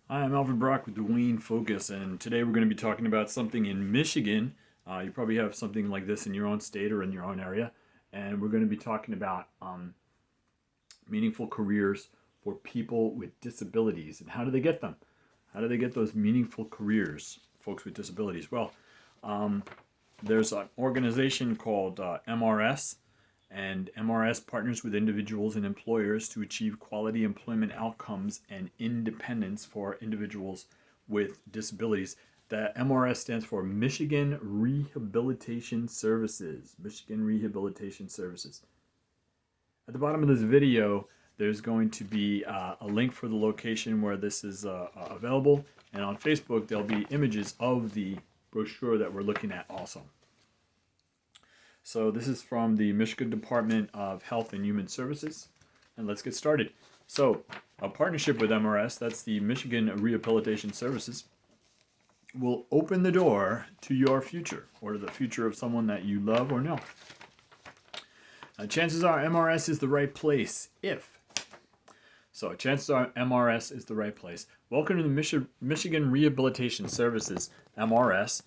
Hi, I'm Alfred Brock with Dwayne Focus, and today we're going to be talking about something in Michigan. You probably have something like this in your own state or in your own area, and we're going to be talking about meaningful careers for people with disabilities and how do they get them? How do they get those meaningful careers, folks with disabilities? Well, there's an organization called MRS, and MRS partners with individuals and employers to achieve quality employment outcomes and independence for individuals with disabilities. The MRS stands for Michigan Rehabilitation Services. Michigan Rehabilitation Services. At the bottom of this video, there's going to be a link for the location where this is available, and on Facebook there'll be images of the brochure that we're looking at also. So this is from the Michigan Department of Health and Human Services, and let's get started. So a partnership with MRS, that's the Michigan Rehabilitation Services, will open the door to your future or the future of someone that you love or know. Chances are MRS is the right place chances are MRS is the right place. Welcome to the Michigan Rehabilitation Services, MRS.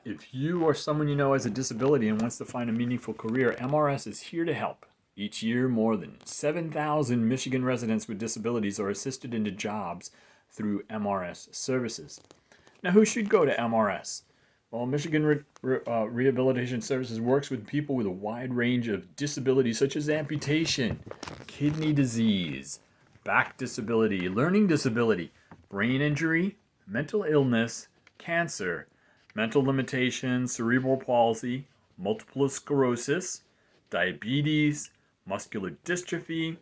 If you or someone you know has a disability and wants to find a meaningful career, MRS is here to help. Each year, more than 7,000 Michigan residents with disabilities are assisted into jobs through MRS services. Now, who should go to MRS? Well, Michigan Rehabilitation Services works with people with a wide range of disabilities such as amputation, kidney disease, back disability, learning disability, brain injury, mental illness, cancer, mental limitations, cerebral palsy, multiple sclerosis, diabetes, muscular dystrophy,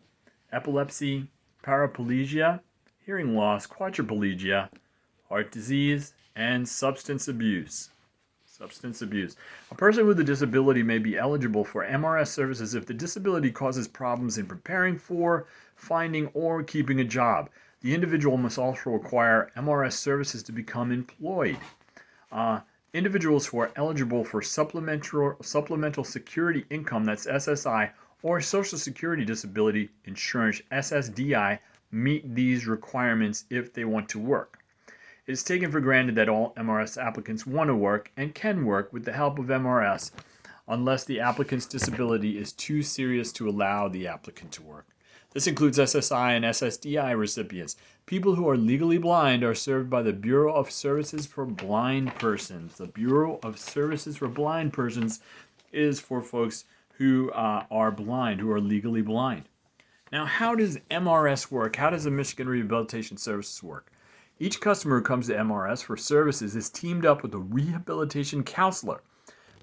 epilepsy, paraplegia, hearing loss, quadriplegia, heart disease, and substance abuse. A person with a disability may be eligible for MRS services if the disability causes problems in preparing for, finding, or keeping a job. The individual must also require MRS services to become employed. Individuals who are eligible for Supplemental Security Income, that's SSI, or Social Security Disability Insurance, SSDI, meet these requirements if they want to work. It is taken for granted that all MRS applicants want to work and can work with the help of MRS unless the applicant's disability is too serious to allow the applicant to work. This includes SSI and SSDI recipients. People who are legally blind are served by the Bureau of Services for Blind Persons. The Bureau of Services for Blind Persons is for folks who are blind, who are legally blind. Now, how does MRS work? How does the Michigan Rehabilitation Services work? Each customer who comes to MRS for services is teamed up with a rehabilitation counselor.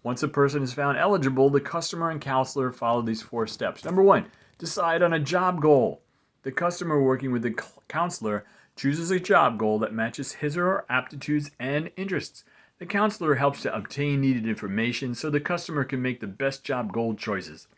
Once a person is found eligible, the customer and counselor follow these 4 steps. Number 1, decide on a job goal. The customer working with the counselor chooses a job goal that matches his or her aptitudes and interests. The counselor helps to obtain needed information so the customer can make the best job goal choices.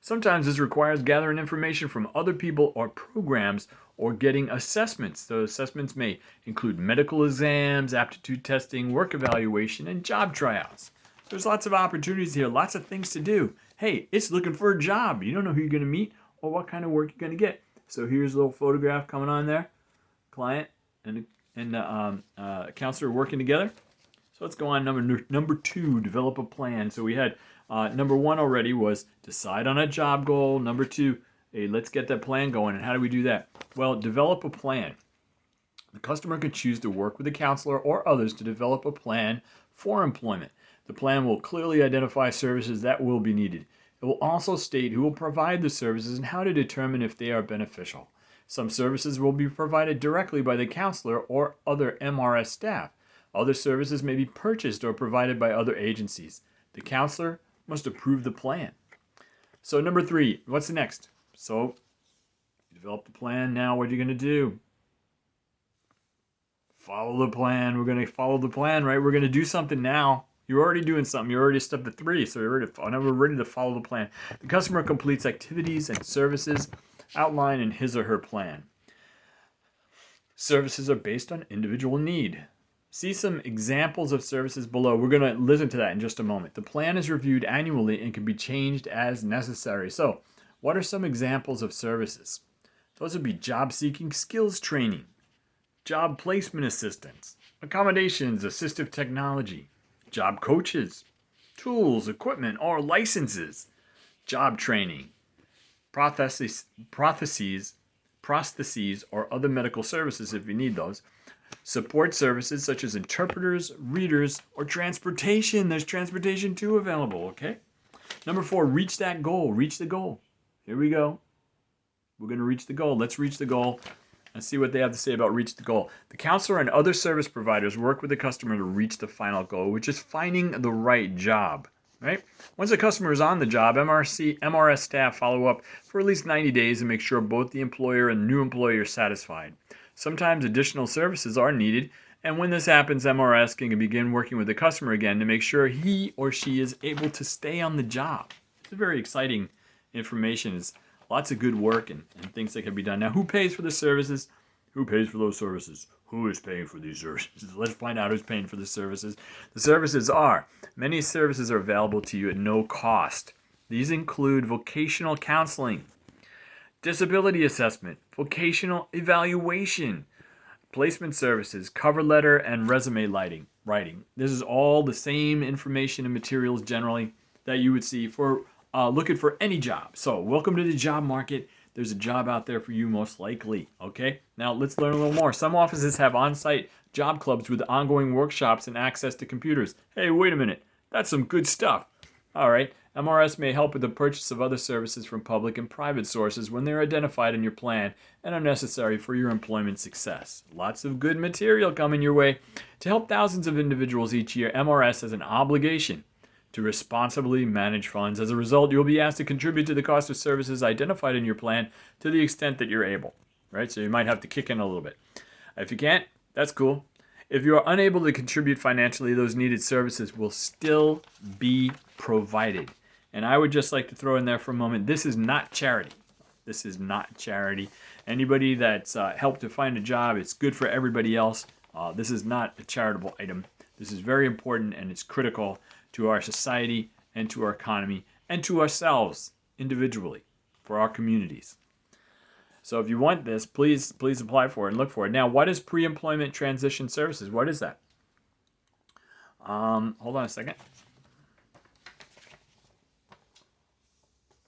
Sometimes this requires gathering information from other people or programs or getting assessments. Those assessments may include medical exams, aptitude testing, work evaluation, and job tryouts. There's lots of opportunities here, lots of things to do. Hey, it's looking for a job. You don't know who you're going to meet or what kind of work you're going to get. So here's a little photograph coming on there. Client and counselor working together. So let's go on number 2, develop a plan. So we had number 1 already was decide on a job goal. Number 2, hey, let's get that plan going. And how do we do that? Well, develop a plan. The customer can choose to work with a counselor or others to develop a plan for employment. The plan will clearly identify services that will be needed. It will also state who will provide the services and how to determine if they are beneficial. Some services will be provided directly by the counselor or other MRS staff. Other services may be purchased or provided by other agencies. The counselor must approve the plan. So number 3, what's next? So you develop the plan. Now what are you going to do? Follow the plan. We're going to follow the plan, right? We're going to do something now. You're already doing something. You're already step to 3, so we're ready to follow the plan. The customer completes activities and services outlined in his or her plan. Services are based on individual need. See some examples of services below. We're going to listen to that in just a moment. The plan is reviewed annually and can be changed as necessary. So, what are some examples of services? Those would be job seeking skills training, job placement assistance, accommodations, assistive technology, job coaches, tools, equipment, or licenses, job training, prostheses, or other medical services if you need those, support services such as interpreters, readers, or transportation. There's transportation too available, okay? Number 4, reach that goal. Reach the goal. Here we go. We're going to reach the goal. Let's reach the goal and see what they have to say about reach the goal. The counselor and other service providers work with the customer to reach the final goal, which is finding the right job, right? Once the customer is on the job, MRS staff follow up for at least 90 days and make sure both the employer and new employer are satisfied. Sometimes additional services are needed, and when this happens, MRS can begin working with the customer again to make sure he or she is able to stay on the job. It's very exciting information. It's lots of good work and things that can be done. Now, who pays for the services? Who pays for those services? Who is paying for these services? Let's find out who's paying for the services. The services are, many services are available to you at no cost. These include vocational counseling, disability assessment, vocational evaluation, placement services, cover letter, and resume writing. This is all the same information and materials generally that you would see for looking for any job. So welcome to the job market. There's a job out there for you most likely, okay? Now let's learn a little more. Some offices have on-site job clubs with ongoing workshops and access to computers. Hey, wait a minute. That's some good stuff. All right. MRS may help with the purchase of other services from public and private sources when they're identified in your plan and are necessary for your employment success. Lots of good material coming your way. To help thousands of individuals each year, MRS has an obligation to responsibly manage funds. As a result, you'll be asked to contribute to the cost of services identified in your plan to the extent that you're able, right? So you might have to kick in a little bit. If you can't, that's cool. If you are unable to contribute financially, those needed services will still be provided. And I would just like to throw in there for a moment, this is not charity. This is not charity. Anybody that's helped to find a job, it's good for everybody else. This is not a charitable item. This is very important, and it's critical to our society and to our economy and to ourselves individually, for our communities. So if you want this, please apply for it and look for it. Now, what is pre-employment transition services? What is that? Hold on a second.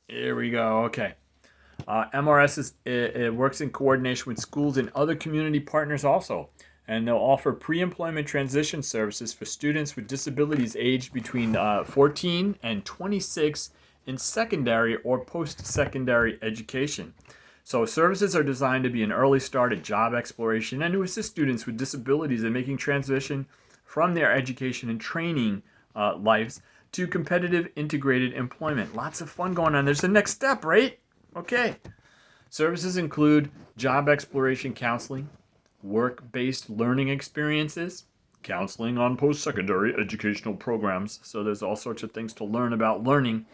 Here we go. Okay. MRS it works in coordination with schools and other community partners also. And they'll offer pre-employment transition services for students with disabilities aged between 14 and 26 in secondary or post-secondary education. So services are designed to be an early start at job exploration and to assist students with disabilities in making transition from their education and training lives to competitive integrated employment. Lots of fun going on. There's the next step, right? Okay. Services include job exploration counseling, work-based learning experiences, counseling on post-secondary educational programs. So there's all sorts of things to learn about learning,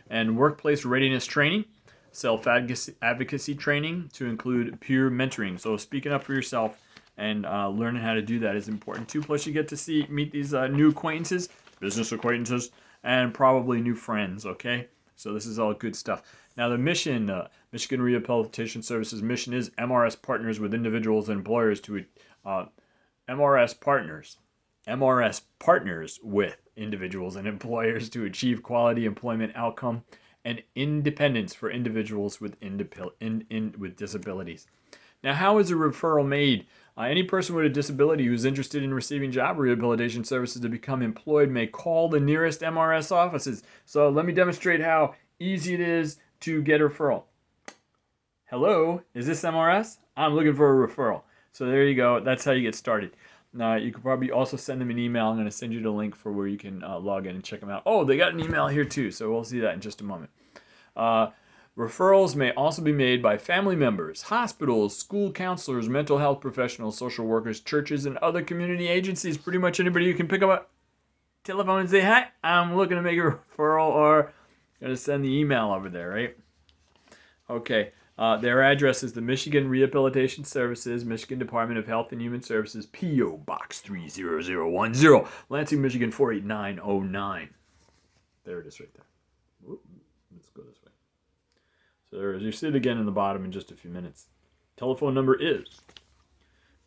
and workplace readiness training, self-advocacy training to include peer mentoring. So speaking up for yourself and learning how to do that is important too. Plus you get to meet these new acquaintances, business acquaintances, and probably new friends, okay? So this is all good stuff. Now the mission, Michigan Rehabilitation Services mission is MRS partners with individuals and employers to MRS partners with individuals and employers to achieve quality employment outcome and independence for individuals with with disabilities. Now, how is a referral made? Any person with a disability who is interested in receiving job rehabilitation services to become employed may call the nearest MRS offices. So let me demonstrate how easy it is to get a referral. Hello, is this MRS? I'm looking for a referral. So there you go. That's how you get started. Now, you could probably also send them an email. I'm going to send you the link for where you can log in and check them out. Oh, they got an email here too, so we'll see that in just a moment. Referrals may also be made by family members, hospitals, school counselors, mental health professionals, social workers, churches, and other community agencies. Pretty much anybody you can pick up a telephone and say, hi, I'm looking to make a referral, or going to send the email over there, right? Okay. Their address is the Michigan Rehabilitation Services, Michigan Department of Health and Human Services, P.O. Box 30010, Lansing, Michigan 48909. There it is right there. Whoop, let's go this way. So there it is. You see it again in the bottom in just a few minutes. Telephone number is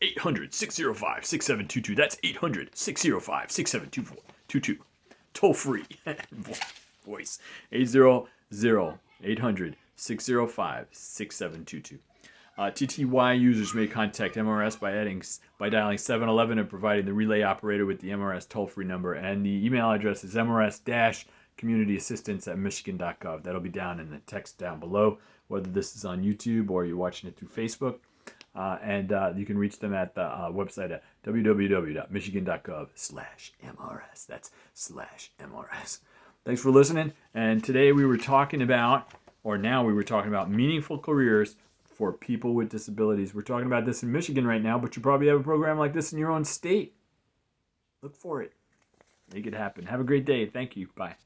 800-605-6722. That's 800-605-6722. Toll free. Voice. 800-800-605-6722. TTY users may contact MRS by dialing 711 and providing the relay operator with the MRS toll-free number. And the email address is mrs-communityassistance@michigan.gov. That'll be down in the text down below, whether this is on YouTube or you're watching it through Facebook. And you can reach them at the website at www.michigan.gov/MRS. That's /MRS. Thanks for listening. And today we were talking about meaningful careers for people with disabilities. We're talking about this in Michigan right now, but you probably have a program like this in your own state. Look for it. Make it happen. Have a great day. Thank you. Bye.